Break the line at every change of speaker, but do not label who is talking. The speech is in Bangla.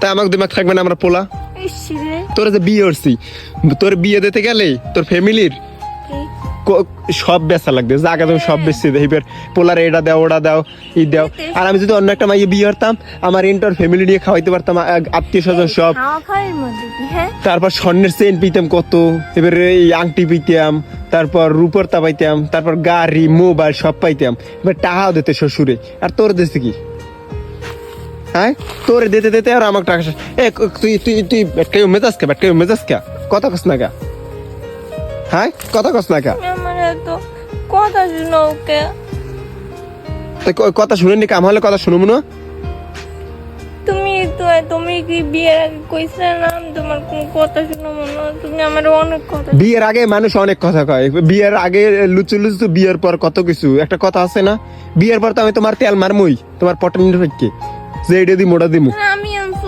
তাই আমাকে দিমাগ থাকবে না আমরা পোলা? তোর যে বিয়ে করছি, তোর বিয়ে দিতে গেলে তোর ফ্যামিলির সব বেচা লাগবে, জায়গা তুমি সব বেচছি এইবার পোলারে এটা দাও ওটা দাও ই দাও। আর আমি যদি অন্য একটা মাইয়ে বিয়ে করতাম, আমার ইন্টার ফ্যামিলি নিয়ে খাওয়াইতে পারতাম, আত্মীয় স্বজন সব। তারপর স্বর্ণের চেন পিতাম কত, এবারে এই আংটি পিতাম, তারপর রূপরতা পাইতাম, তারপর গাড়ি মোবাইল সব পাইতাম। এবার টাকাও দিতে শ্বশুরে। আর তোর দেশে কি? হ্যাঁ, তোর দিতে দিতে আর আমাকে টাকা তুই তুই তুই ব্যাটকাই মেজাজ কে, ব্যাটকাই মেজাজ কে, কথা কস না গা? হ্যাঁ, কথা কস না গা?
কথা শুনো ওকে,
কথা শুনে নি, কাম হলে কথা শুনবো না?
তুমি কি বিয়ের আগে কইছিলে না তোমার কোন কথা শুনবো না? তুমি আমার অনেক কথা।
বিয়ের আগে মানুষ অনেক কথা কয়, বিয়ের আগে লুচু লুচু, বিয়ের পর কত কিছু। একটা কথা আছে না, বিয়ের পর তো আমি তোমার তেল মারমুই, তোমার পটন রেখে যে এটা দি মোটা দিমু।